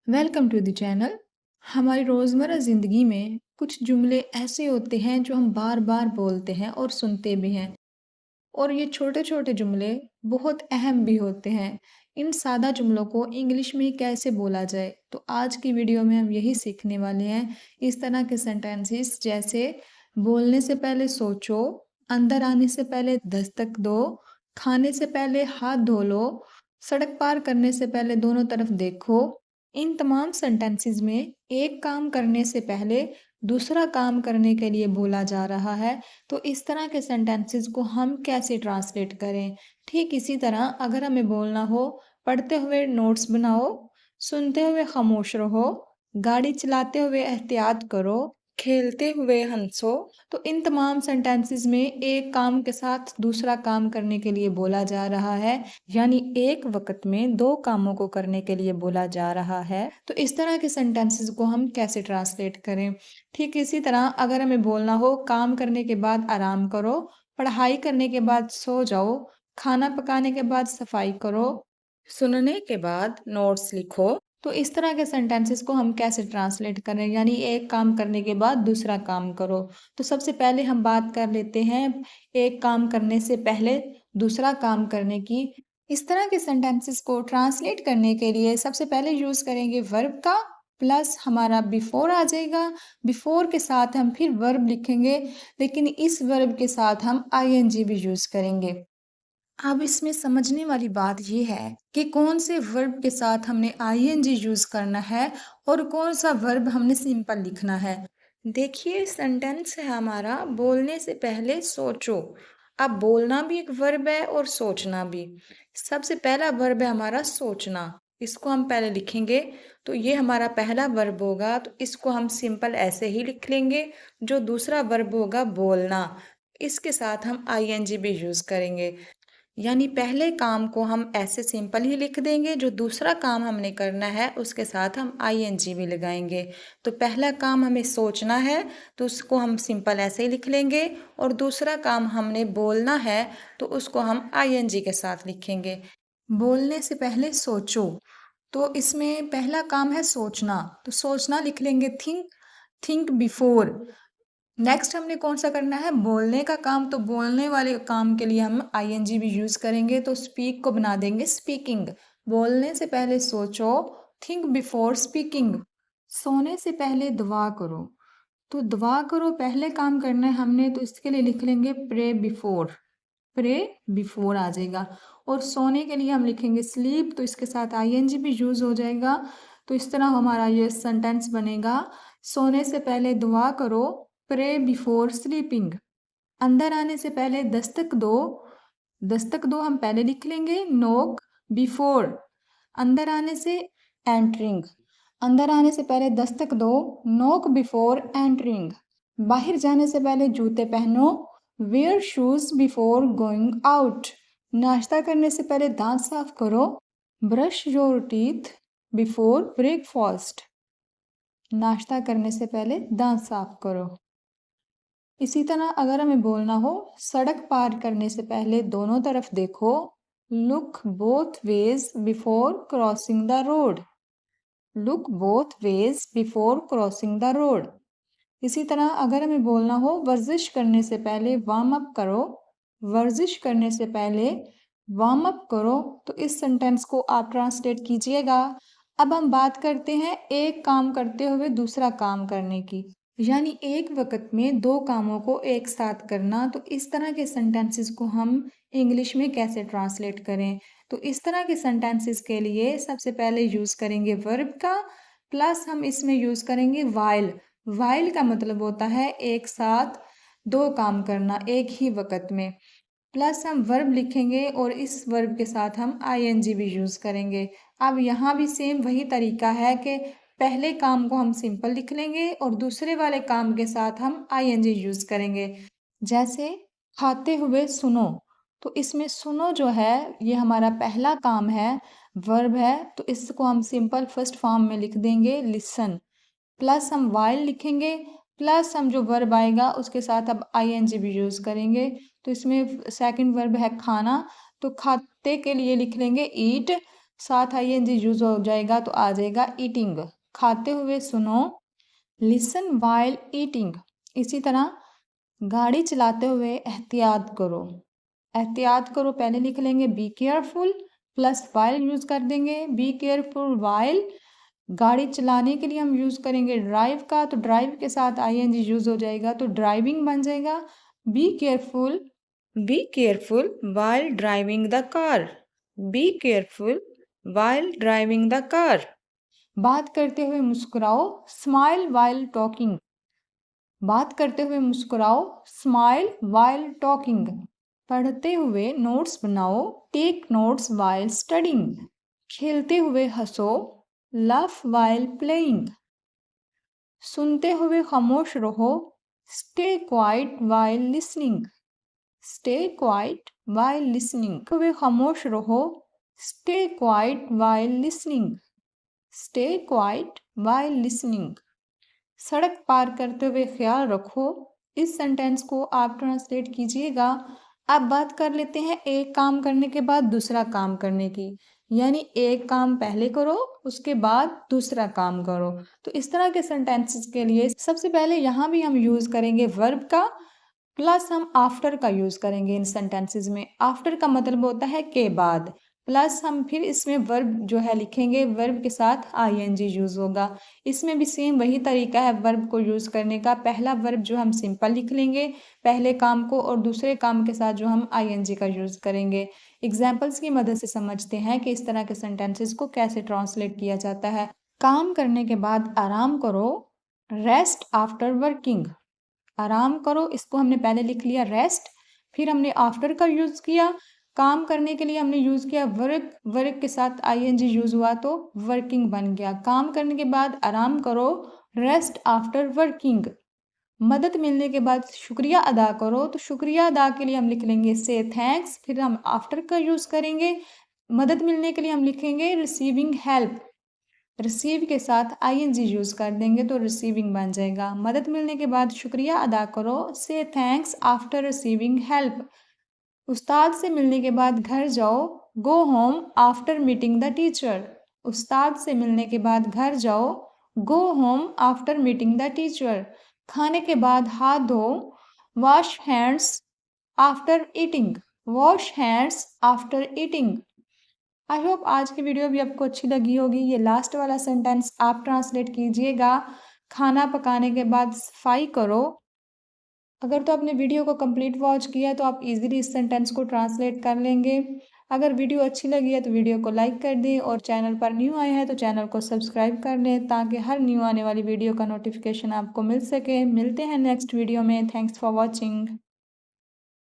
Welcome to the channel. हमारी रोज़मर्रा ज़िंदगी में कुछ जुमले ऐसे होते हैं जो हम बार बार बोलते हैं और सुनते भी हैं। और ये छोटे छोटे जुमले बहुत अहम भी होते हैं। इन सादा जुमलों को इंग्लिश में कैसे बोला जाए, तो आज की वीडियो में हम यही सीखने वाले हैं। इस तरह के सेंटेंसेस जैसे बोलने से पहले सोचो, अंदर आने से पहले दस्तक दो, खाने से पहले हाथ धो लो, सड़क पार करने से पहले दोनों तरफ देखो। इन तमाम सेंटेंसेस में एक काम करने से पहले दूसरा काम करने के लिए बोला जा रहा है। तो इस तरह के सेंटेंसेस को हम कैसे ट्रांसलेट करें? ठीक इसी तरह अगर हमें बोलना हो, पढ़ते हुए नोट्स बनाओ, सुनते हुए खामोश रहो, गाड़ी चलाते हुए एहतियात करो, खेलते हुए हंसो। तो इन तमाम सेंटेंसेस में एक काम के साथ दूसरा काम करने के लिए बोला जा रहा है, यानी एक वक्त में दो कामों को करने के लिए बोला जा रहा है। तो इस तरह के सेंटेंसेस को हम कैसे ट्रांसलेट करें? ठीक इसी तरह अगर हमें बोलना हो, काम करने के बाद आराम करो, पढ़ाई करने के बाद सो जाओ, खाना पकाने के बाद सफाई करो, सुनने के बाद नोट्स लिखो। तो इस तरह के सेंटेंसेस को हम कैसे ट्रांसलेट करें, यानी एक काम करने के बाद दूसरा काम करो। तो सबसे पहले हम बात कर लेते हैं एक काम करने से पहले दूसरा काम करने की। इस तरह के सेंटेंसेस को ट्रांसलेट करने के लिए सबसे पहले यूज़ करेंगे वर्ब का, प्लस हमारा बिफोर आ जाएगा। बिफोर के साथ हम फिर वर्ब लिखेंगे, लेकिन इस वर्ब के साथ हम आईएनजी भी यूज़ करेंगे। अब इसमें समझने वाली बात ये है कि कौन से वर्ब के साथ हमने आईएनजी यूज़ करना है और कौन सा वर्ब हमने सिंपल लिखना है। देखिए, सेंटेंस है हमारा बोलने से पहले सोचो। अब बोलना भी एक वर्ब है और सोचना भी। सबसे पहला वर्ब है हमारा सोचना, इसको हम पहले लिखेंगे। तो ये हमारा पहला वर्ब होगा, तो इसको हम सिंपल ऐसे ही लिख लेंगे। जो दूसरा वर्ब होगा बोलना, इसके साथ हम आईएनजी भी यूज़ करेंगे। यानी पहले काम को हम ऐसे सिंपल ही लिख देंगे, जो दूसरा काम हमने करना है उसके साथ हम आईएनजी भी लगाएंगे। तो पहला काम हमें सोचना है, तो उसको हम सिंपल ऐसे ही लिख लेंगे। और दूसरा काम हमने बोलना है, तो उसको हम आईएनजी के साथ लिखेंगे। बोलने से पहले सोचो, तो इसमें पहला काम है सोचना, तो सोचना लिख लेंगे थिंक। Think before. नेक्स्ट हमने कौन सा करना है, बोलने का काम, तो बोलने वाले काम के लिए हम आईएनजी भी यूज़ करेंगे। तो स्पीक को बना देंगे स्पीकिंग। बोलने से पहले सोचो, थिंक बिफोर स्पीकिंग। सोने से पहले दुआ करो, तो दुआ करो पहले काम करना है हमने, तो इसके लिए लिख लेंगे प्रे बिफोर। प्रे बिफोर आ जाएगा। और सोने के लिए हम लिखेंगे स्लीप, तो इसके साथ आईएनजी भी यूज़ हो जाएगा। तो इस तरह हमारा ये सेंटेंस बनेगा, सोने से पहले दुआ करो, प्रे बिफोर स्लीपिंग। अंदर आने से पहले दस्तक दो, दस्तक दो हम पहले लिख लेंगे नोक बिफोर। अंदर आने से एंटरिंग, अंदर आने से पहले दस्तक दो, नोक बिफोर एंटरिंग। बाहर जाने से पहले जूते पहनो, wear shoes before going out. नाश्ता करने से पहले दांत साफ करो, brush your teeth before breakfast. नाश्ता करने से पहले दांत साफ करो। इसी तरह अगर हमें बोलना हो, सड़क पार करने से पहले दोनों तरफ देखो, look both ways before crossing the road. Look both ways before crossing the road. इसी तरह अगर हमें बोलना हो, वर्जिश करने से पहले वार्म अप करो। वर्जिश करने से पहले वार्म अप करो। तो इस सेंटेंस को आप ट्रांसलेट कीजिएगा। अब हम बात करते हैं एक काम करते हुए दूसरा काम करने की, यानी एक वक्त में दो कामों को एक साथ करना। तो इस तरह के सेंटेंसेस को हम इंग्लिश में कैसे ट्रांसलेट करें? तो इस तरह के सेंटेंसेस के लिए सबसे पहले यूज़ करेंगे वर्ब का, प्लस हम इसमें यूज़ करेंगे वाइल। वाइल का मतलब होता है एक साथ दो काम करना एक ही वक्त में। प्लस हम वर्ब लिखेंगे और इस वर्ब के साथ हम आईएनजी भी यूज़ करेंगे। अब यहाँ भी सेम वही तरीका है कि पहले काम को हम सिंपल लिख लेंगे और दूसरे वाले काम के साथ हम आईएनजी यूज़ करेंगे। जैसे खाते हुए सुनो, तो इसमें सुनो जो है ये हमारा पहला काम है, वर्ब है, तो इसको हम सिंपल फर्स्ट फॉर्म में लिख देंगे लिसन। प्लस हम वाइल लिखेंगे, प्लस हम जो वर्ब आएगा उसके साथ अब आईएनजी भी यूज़ करेंगे। तो इसमें सेकंड वर्ब है खाना, तो खाते के लिए लिख लेंगे ईट। साथ आईएनजी यूज हो जाएगा तो आ जाएगा ईटिंग, खाते हुए सुनो, लिसन वाइल ईटिंग। इसी तरह गाड़ी चलाते हुए एहतियात करो, एहतियात करो पहले लिख लेंगे be careful, plus while use कर देंगे, बी केयरफुल वाइल। गाड़ी चलाने के लिए हम यूज करेंगे ड्राइव का, तो ड्राइव के साथ आईएनजी यूज हो जाएगा तो ड्राइविंग बन जाएगा। Be careful while driving the car, be careful while driving the car. बात करते हुए मुस्कुराओ, स्माइल वाइल टॉकिंग, बात करते हुए मुस्कुराओ, स्माइल वाइल टॉकिंग। पढ़ते हुए नोट्स बनाओ, टेक नोट्स वाइल स्टडिंग। खेलते हुए हंसो, लाफ वाइल प्लेइंग। सुनते हुए खामोश रहो, stay quiet while listening, stay quiet while listening. हुए खामोश रहो, stay quiet while listening, stay quiet while listening. सड़क पार करते हुए ख्याल रखो। इस सेंटेंस को आप ट्रांसलेट कीजिएगा। अब बात कर लेते हैं एक काम करने के बाद दूसरा काम करने की, यानी एक काम पहले करो उसके बाद दूसरा काम करो। तो इस तरह के सेंटेंसेस के लिए सबसे पहले यहाँ भी हम यूज करेंगे वर्ब का, प्लस हम आफ्टर का यूज करेंगे इन सेंटेंसेस में। आफ्टर का मतलब होता है के बाद, प्लस हम फिर इसमें वर्ब जो है लिखेंगे, वर्ब के साथ आईएनजी यूज होगा। इसमें भी सेम वही तरीका है वर्ब को यूज करने का। पहला वर्ब जो हम सिंपल लिख लेंगे पहले काम को, और दूसरे काम के साथ जो हम आईएनजी का यूज करेंगे। एग्जाम्पल्स की मदद से समझते हैं कि इस तरह के सेंटेंसेस को कैसे ट्रांसलेट किया जाता है। काम करने के बाद आराम करो, रेस्ट आफ्टर वर्किंग। आराम करो, इसको हमने पहले लिख लिया रेस्ट, फिर हमने आफ्टर का यूज किया। काम करने के लिए हमने यूज किया वर्क, वर्क के साथ आईएनजी यूज हुआ तो वर्किंग बन गया। काम करने के बाद आराम करो, रेस्ट आफ्टर वर्किंग। मदद मिलने के बाद शुक्रिया अदा करो, तो शुक्रिया अदा के लिए हम लिख लेंगे से थैंक्स, फिर हम आफ्टर का यूज करेंगे। मदद मिलने के लिए हम लिखेंगे रिसीविंग हेल्प, रिसीव के साथ आईएनजी यूज कर देंगे तो रिसीविंग बन जाएगा। मदद मिलने के बाद शुक्रिया अदा करो, से थैंक्स आफ्टर रिसीविंग हेल्प। उस्ताद से मिलने के बाद घर जाओ, go home after meeting the teacher. उस्ताद से मिलने के बाद घर जाओ, go home after meeting the teacher. खाने के बाद हाथ धो, wash hands after eating, wash hands after eating. I hope आज की वीडियो भी आपको अच्छी लगी होगी। ये लास्ट वाला सेंटेंस आप ट्रांसलेट कीजिएगा, खाना पकाने के बाद सफाई करो। अगर तो आपने वीडियो को कंप्लीट वॉच किया तो आप इजीली इस सेंटेंस को ट्रांसलेट कर लेंगे। अगर वीडियो अच्छी लगी है तो वीडियो को लाइक कर दें, और चैनल पर न्यू आए हैं तो चैनल को सब्सक्राइब कर लें ताकि हर न्यू आने वाली वीडियो का नोटिफिकेशन आपको मिल सके। मिलते हैं नेक्स्ट वीडियो में। Thanks for watching.